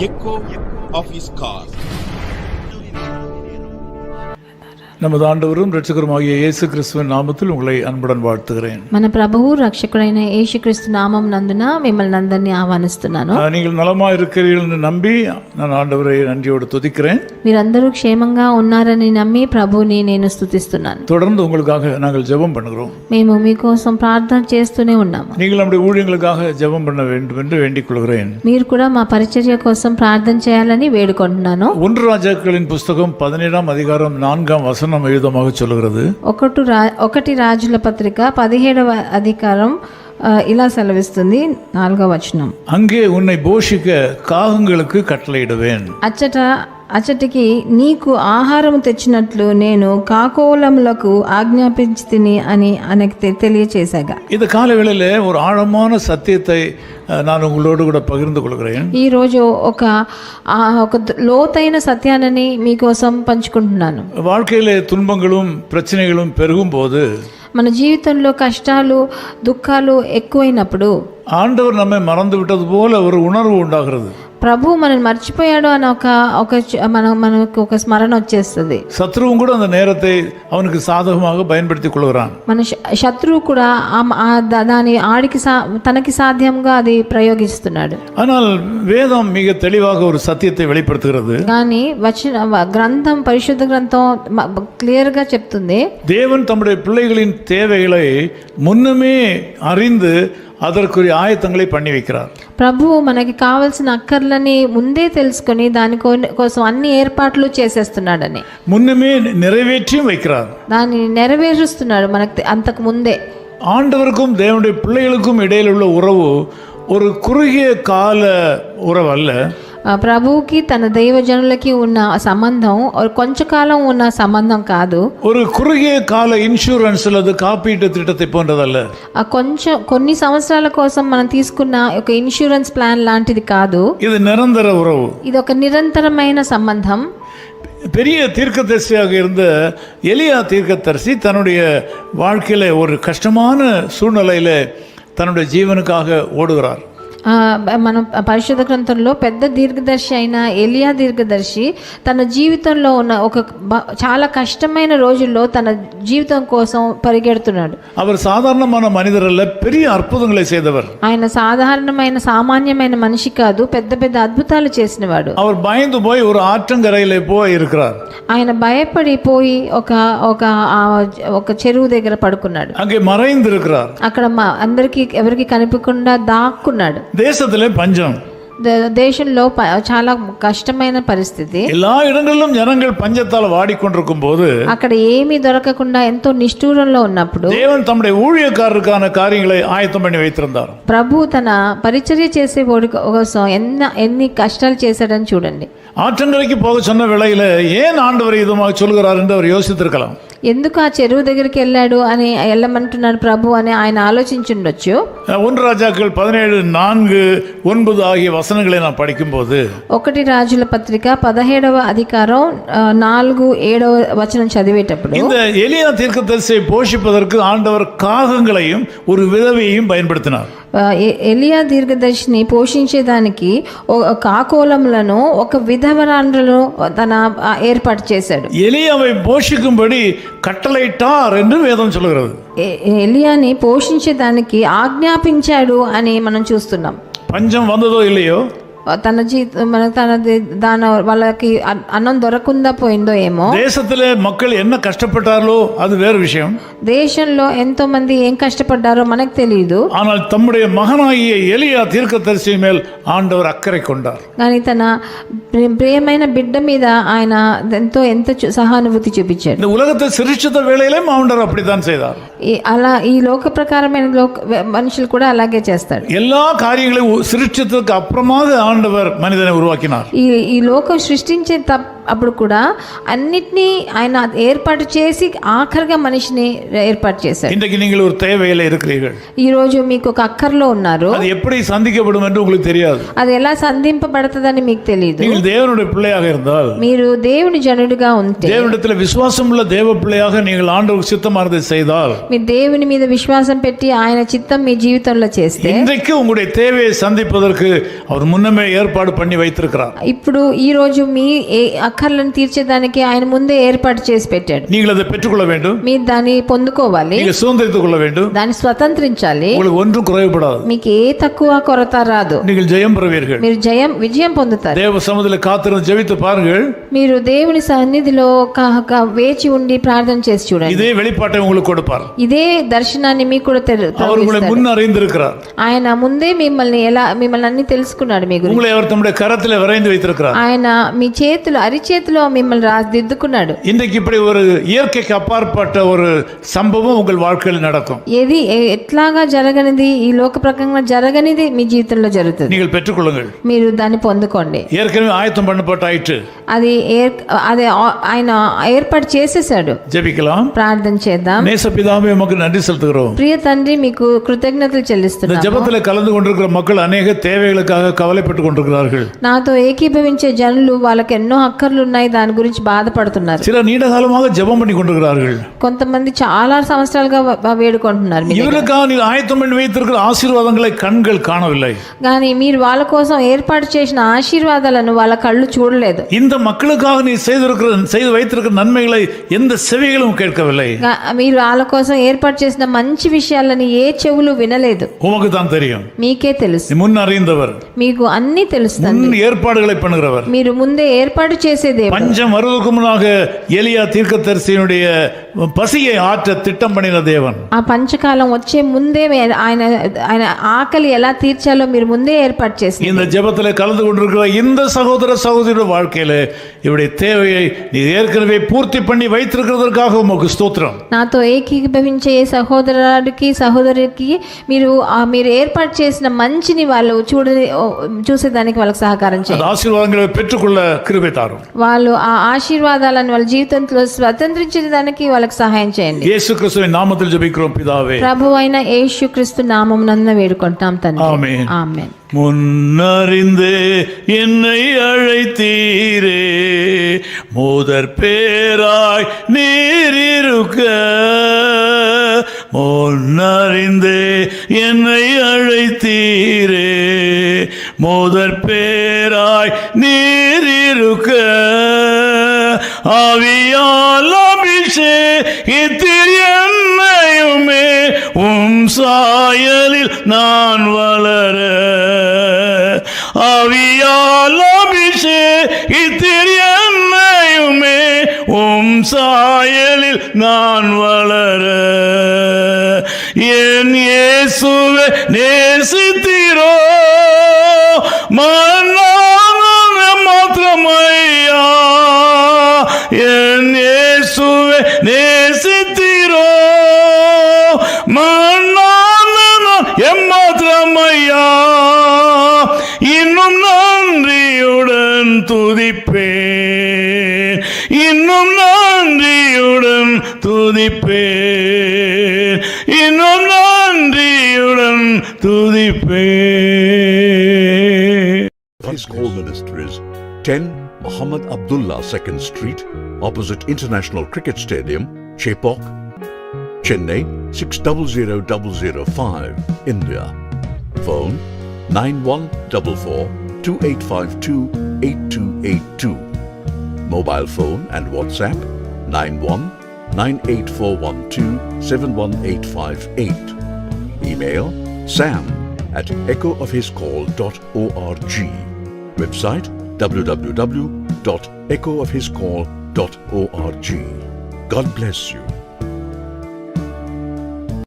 echo of his call. நமது ஆண்டவரும் இரட்சகருமாகிய இயேசு கிறிஸ்துவின் நாமத்தில் உங்களை அன்புடன் வாழ்த்துகிறேன். మన ప్రభువు రక్షకుడైన యేసుక్రీస్తు నామం నందున మిమ్మల్ని అందరినీ ఆహ్వానిస్తున్నాను. நீங்கள் நலமாக இருக்கிறீர்கள் என்று நம்பி நான் ஆண்டவரை நன்றியோடு துதிக்கிறேன். మీరందరూ క్షేమంగా ఉన్నారని నమ్మి ప్రభువుని నేను స్తుతిస్తున్నాను. தொடர்ந்து உங்களுக்காக நாங்கள் ஜெபம் பண்ணுகிறோம். మేము మీకోసం ప్రార్థన చేస్తూనే ఉన్నాము. நீங்கள் நம்முடைய ஊழியங்களுக்காக ஜெபம் பண்ண வேண்டும் என்று வேண்டிக் கொள்கிறேன். మీరు కూడా మా పరిచర్య కోసం ప్రార్థన చేయాలని వేడుకుంటున్నాను. 1 ராஜாக்களின் புஸ்தகம் 17ஆம் அதிகாரம் 4ஆம் வசனம் எழுதமாக சொல்கிறது. 1 రాజుల పత్రిక 17వ అధికారం ఇలా సెలవిస్తుంది. 4వ వచనం. அங்கே உன்னை போஷிக்க காகங்களுக்கு கட்டளையிடுவேன். అచ్చటికి నీకు ఆహారం తెచ్చినట్లు నేను కాకోలములకు ఆజ్ఞాపించితిని అని ఆయనకు తెలియచేశాగా. இந்த காலவேளையிலே ஒரு ஆழமான சத்தியத்தை நான் உங்களோடு கூட பகிர்ந்து கொள்கிறேன். ఈ రోజు ఒక లోతైన సత్యాన్ని మీకోసం పంచుకుంటున్నాను. வாழ்க்கையிலே துன்பங்களும் பிரச்சனைகளும் பெருகும் போது, మన జీవితంలో కష్టాలు దుఃఖాలు ఎక్కువైనప్పుడు ஆண்டவர் நம்மை மறந்து விட்டது போல ஒரு உணர்வு உண்டாகிறது. ప్రభు మనల్ని మర్చిపోయాడు అని మనకు ఒక స్మరణ వచ్చేస్తుంది. சத்ருவும் கூட அந்த நேரத்தை அவனுக்கு சாதகமாக பயன்படுத்திக் கொள்கிறான். మన శత్రువు కూడా దాని తనకి సాధ్యంగా అది ప్రయోగిస్తున్నాడు. ஆனால் வேதம் மிக தெளிவாக ஒரு சத்தியத்தை வெளிப்படுத்துகிறது. కానీ గ్రంథం పరిశుద్ధ గ్రంథం క్లియర్ గా చెప్తుంది, தேவன் தம்முடைய பிள்ளைகளின் தேவைகளை முன்னமே அறிந்து அதற்குரிய ஆயத்தங்களை பண்ணி வைக்கிறார். ప్రభువు మనకి కావాల్సిన అక్కర్లని ముందే తెలుసుకొని దాని కోసం అన్ని ఏర్పాట్లు చేసేస్తున్నాడని, முன்னமே நிறைவேற்றியும் வைக்கிறார். దాన్ని నెరవేరుస్తున్నాడు మనకి అంతకు ముందే. ஆண்டவருக்கும் தேவனுடைய பிள்ளைகளுக்கும் இடையில் உள்ள உறவு ஒரு குறுகிய கால உறவு அல்ல. ప్రభువుకి తన దైవజనులకి ఉన్న సంబంధం కొంచెంకాలం ఉన్న సంబంధం కాదు. ஒரு குறுகிய கால இன்சூரன்ஸ் அல்லது காப்பீட்டு திட்டத்தை போன்றதல்ல. కొన్ని సంవత్సరాల కోసం మనం తీసుకున్న ఒక ఇన్సూరెన్స్ ప్లాన్ లాంటిది కాదు. இது நிரந்தர உறவு. ఇది ఒక నిరంతరమైన సంబంధం. பெரிய தீர்க்கதரிசியாக இருந்த எலியா தீர்க்கதரிசி தன்னுடைய வாழ்க்கையில ஒரு கஷ்டமான சூழ்நிலையில தன்னுடைய ஜீவனுக்காக ஓடுகிறார். మన పరిశుద్ధ గ్రంథంలో పెద్ద దీర్ఘదర్శి అయిన ఎలియా దీర్ఘదర్శి తన జీవితంలో ఉన్న ఒక చాలా కష్టమైన రోజుల్లో తన జీవితం కోసం పరిగెడుతున్నాడు. அவர் சாதாரணமான மனிதர் அல்ல, பெரிய அற்புதங்களை செய்தவர். ఆయన సాధారణమైన సామాన్యమైన మనిషి కాదు, పెద్ద పెద్ద అద్భుతాలు చేసినవాడు. அவர் பயந்து போய் ஒரு ஆற்றங்கரையிலே போய் இருக்கிறார். ఆయన భయపడి పోయి ఒక చెరువు దగ్గర పడుకున్నాడు. அங்கே மறைந்து இருக்கிறார். అక్కడ అందరికి ఎవరికి కనిపించకుండా దాక్కున్నాడు. தேசத்திலே பஞ்சம். దేశంలో చాలా కష్టమైన పరిస్థితి. எல்லா இடங்களிலும் ஜனங்கள் பஞ்சத்தால் வாடிக்கொண்டிருக்கும் போது, అక్కడ ఏమీ దొరకకుండా ఎంతో నిష్ఠూరంలో ఉన్నప్పుడు தேவன் தம்முடைய ஊழியக்காரருக்கான காரியங்களை ஆயத்தம் பண்ணி வைத்திருந்தார். ప్రభు తన పరిచర్య చేసే వాడి కోసం ఎన్ని కష్టాలు చేశాడని చూడండి. ஆற்றங்கரைக்கு போக சொன்ன வேளையில ஏன் ஆண்டவர் இதுமாக சொல்கிறார் என்று அவர் யோசித்திருக்கலாம். ఎందుకు ఆ చెరువు దగ్గరికి వెళ్ళాడు అని వెళ్ళమంటున్నాడు ప్రభు అని ఆయన ఆలోచించుండొచ్చు. 1 రాజాக்கள் 17:4-9 ஆகிய வசனங்களை நான் படிக்கும்போது, 1 రాజుల పత్రిక 17వ అధికారం 4-7వ వచనం చదివేటప్పుడు, இந்த எலியா தீர்க்கதரிசியை போஷிப்பதற்கு ஆண்டவர் காகங்களையும் ஒரு விதவையையும் பயன்படுத்தினார். ఎలియా దీర్ఘదర్శిని పోషించేదానికి కాకోలములను ఒక విధవరాండ్రను తన ఏర్పాటు చేశాడు. எலியாவை போஷிக்கும்படி கட்டளையிட்டார் என்று வேதம் சொல்கிறது. ఎలియాని పోషించేదానికి ఆజ్ఞాపించాడు అని మనం చూస్తున్నాం. பஞ்சம் வந்ததோ இல்லையோ, వాళ్ళకి అన్నం దొరకకుండా పోయిందో ఏమో, தேசத்திலே மக்கள் என்ன கஷ்டப்பட்டாரோ அது வேறு விஷயம். దేశంలో ఎంతో మంది ఏం కష్టపడ్డారో మనకు తెలియదు. ஆனால் தம்முடைய மகனாகிய எலியா தீர்க்கதரிசி மேல் ஆண்டவர் அக்கறை கொண்டார். కానీ తన ప్రియమైన బిడ్డ మీద ఆయన ఎంత సహానుభూతి చూపించాడు. இந்த உலகத்தை சிருஷ்டித்த வேளையிலும் ஆண்டவர் அப்படித்தான் செய்தார். అలా ఈ లోక ప్రకారమైన మనుషులు కూడా అలాగే చేస్తాడు. எல்லா காரியங்களையும் சிருஷ்டித்ததுக்கு அப்புறமாக ஆண்டவர் மனிதனை உருவாக்கினார். ఈ లోకం సృష్టించే అప్పుడు కూడా అన్నిటినీ ఆయన ఏర్పాటు చేసి ఆఖరిగా మనిషిని ఏర్పాటు చేశాడు. இன்றைக்கு நீங்கள் ஒரு தேவையில இருக்கிறீர்கள். ఈ రోజు మీకు ఒక అక్కర్లో ఉన్నారు. அது எப்படி சந்திக்கப்படும் என்று உங்களுக்கு தெரியாது. అది ఎలా సంధింపబడతదని మీకు తెలియదు. நீங்கள் தேவனுடைய பிள்ளையாக இருந்தால், మీరు దేవుని జనుడిగా ఉంటే, தேவனிடத்தில் விசுவாசம் உள்ள தேவ பிள்ளையாக நீங்கள் ஆண்டவருக்கு சித்தமானதை செய்தால், మీరు దేవుని మీద విశ్వాసం పెట్టి ఆయన చిత్తం మీ జీవితంలో చేస్తే, இன்றைக்கு உங்களுடைய தேவையை சந்திப்பதற்கு அவர் முன்னமே ஏற்பாடு பண்ணி வைத்திருக்கிறார். ఇప్పుడు ఈ రోజు మీ అక్కర్లను తీర్చేదానికి ఆయన ముందే ఏర్పాటు చేసి పెట్టాడు. நீங்கள் அதை பெற்றுக்கொள்ள வேண்டும். మీరు దాన్ని పొందుకోవాలి. நீங்கள் சுதந்திரித்துக் கொள்ள வேண்டும். దాన్ని స్వతంత్రించాలి. உங்களுக்கு ஒன்றும் குறைவுபடாது. మీకు ఏ తక్కువ కొరత రాదు. நீங்கள் ஜெயம் பெறுவீர்கள். మీరు విజయం పొందుతారు. தேவ சமூகத்தில் காத்திருந்து ஜெபித்து பாருங்கள். మీరు దేవుని సన్నిధిలో వేచి ఉండి ప్రార్థన చేసి చూడండి. இதே வெளிப்பாட்டை உங்களுக்கு கொடுப்பார். ఇదే దర్శనాన్ని మీకు కూడా அவர் உங்களை முன் அறிந்திருக்கிறார். ఆయన ముందే మిమ్మల్ని అన్ని తెలుసుకున్నాడు. మీ గురించి உங்களை அவர் தம்முடைய கரத்தில் வரைந்து வைத்திருக்கிறார். ఆయన మీ అరిచేతిలో మిమ్మల్ని దిద్దుకున్నాడు. இன்றைக்கு இப்படி ஒரு இயற்கைக்கு அப்பாற்பட்ட ஒரு சம்பவம் உங்கள் வாழ்க்கையில் நடக்கும். ఏది ఎట్లాగా జరగనిది, ఈ లోక ప్రకంగా జరగనిది మీ జీవితంలో జరుగుతుంది. நீங்கள் பெற்றுக்கொள்ளுங்கள். మీరు దాన్ని పొందుకోండి. ஏற்கனவே ஆயத்தம் பண்ணப்பட்டாயிற்று. అది ఆయన ఏర్పాటు చేసేసాడు. ஜெபிக்கலாம். ప్రార్థన చేద్దాం. நேசபிதாவே உமக்கு நன்றி செலுத்துகிறோம். ప్రియ తండ్రి మీకు కృతజ్ఞతలు இந்த చెల్లిస్తున్నాను. ஜெபத்தில் கலந்து கொண்டிருக்கிற மக்கள் அநேக தேவைகளுக்காக கவலைப்பட்டு கொண்டிருக்கிறார்கள். నాతో ఏకీభవించే జనులు వాళ్ళకి ఎన్నో అక్కర్లు ఉన్నాయి, దాని గురించి బాధపడుతున్నారు. சில நீண்ட காலமாக ஜெபம் பண்ணி கொண்டிருக்கிறார்கள். కొంతమంది చాలా సంవత్సరాలుగా వేడుకుంటున్నారు. இவருக்காக நீர் ஆயத்தம் பண்ணி வைத்திருக்கிற ஆசீர்வாதங்களை கண்கள் காணவில்லை. కానీ మీరు వాళ్ళ కోసం ఏర్పాటు చేసిన ఆశీర్వాదాలను వాళ్ళ కళ్ళు చూడలేదు. இந்த மக்களுக்காக நீ செய்து வைத்திருக்கிற நன்மைகளை எந்த செவிகளும் கேட்கவில்லை. మీరు వాళ్ళ కోసం ఏర్పాటు చేసిన మంచి విషయాలని ఏ చెవులు వినలేదు. உமக்கு தான் தெரியும். మీకే తెలుసు. முன் அறிந்தவர், మీకు అన్ని తెలుస్తుంది. முன் ஏற்பாடுகளை பண்ணுகிறவர். మీరు ముందే ఏర్పాటు చేసేదే. பஞ்சம் வருவதற்கு முன்னாக எலியா தீர்க்கதரிசியினுடைய பசியை ஆற்ற திட்டம் பண்ணின தேவன். ఆ పంచకాలం వచ్చే ముందే ఆయన ఆకలి ఎలా తీర్చాలో మీరు ముందే ఏర్పాటు చేసి இந்த ஜெபத்தில் கலந்து கொண்டிருக்கிற இந்த சகோதர சகோதரியோட வாழ்க்கையில இவருடைய தேவையை நீ ஏற்கனவே பூர்த்தி பண்ணி வைத்திருக்கிறதற்காக உமக்கு ஸ்தோத்திரம். నాతో ఏకీభవించే సహోదరికి మీరు ఏర్పాటు చేసిన మంచిని వాళ్ళు చూసేదానికి వాళ్ళకి సహకారం చేయండి. ఆశీర్వాదங்களை பெற்றுக்கொள்ள கிருபை தாரும். వాళ్ళు ఆ ఆశీర్వాదాలను వాళ్ళ జీవితంలో స్వతంత్రించడానికి వాళ్ళకి సహాయం చేయండి. యేసు క్రీస్తువిன் నామத்தில் ஜெபிக்கிறோம் பிதாவே. ప్రభువైన యేసుక్రీస్తు నామమునందు వేడుకుంటాం తండ్రి. ஆமென். ఆమేన్. முன்னறிந்தே என்னை அழைத்தீரே, முதற் பேராய் நீரிருக்க. முன்னறிந்தே என்னை அழைத்தீரே, முதற் பேராய் நீரிருக்க. ஆவியால் அபிஷேகித்தீர் என்னையுமே, சாயலில் நான் வளர. ஆவியால் அபிஷேகித்தீர் என்னையுமே, சாயலில் நான் வளர. என் இயேசுவே நேசித்தீரோ, மாத்திரமையா. என் இயேசுவே நேசித்தீரோ, எம்மாத்திரமையா. இன்னும் நன்றியுடன் துதிப்பேன், இன்னும் நன்றியுடன் துதிப்பேன், இன்னும் நன்றியுடன் துதிப்பேன். His Call Ministries, 10 Muhammad Abdullah 2nd Street, opposite International Cricket Stadium, Chepauk, Chennai 600005, India. Phone 914428528282. Mobile phone and WhatsApp 919841271858. Email sam@echoofhiscall.org. Website www.echoofhiscall.org. God bless you.